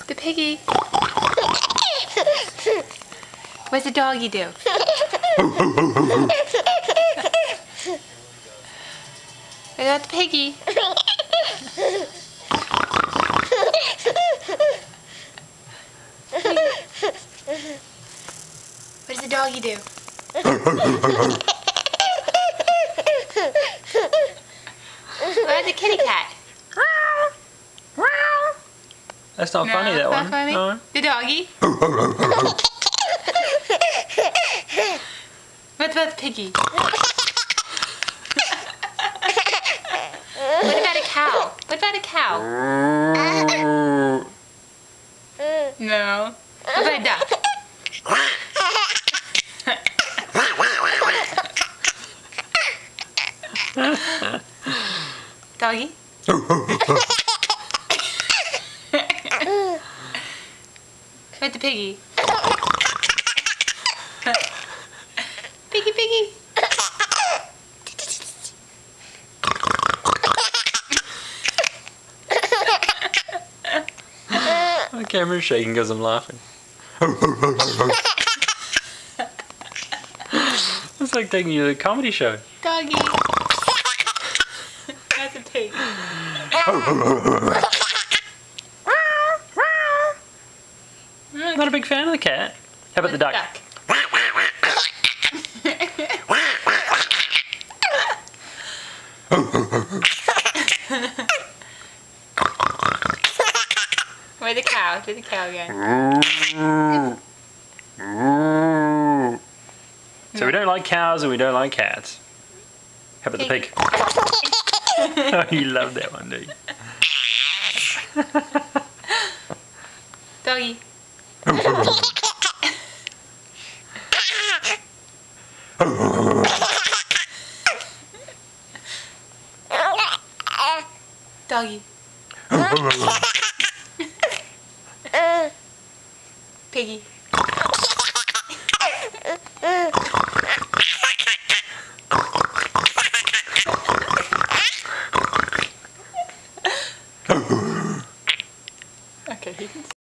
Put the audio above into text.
The piggy. What's the doggy do? What about the piggy? What does the doggy do? What about the kitty cat? That's not funny, that not one. Funny. No. The doggy? What about the piggy? What about a cow? What about a cow? No. What about a duck? Doggy? What the piggy? Piggy, piggy. My camera's shaking because I'm laughing. It's like taking you to a comedy show. Doggy. That's a pig. Not a big fan of the cat. How about the duck? Where's the cow? Do the cow again. So we don't like cows and we don't like cats. How about the pig? Oh, you love that one, do you? Doggy. Doggy. Piggy.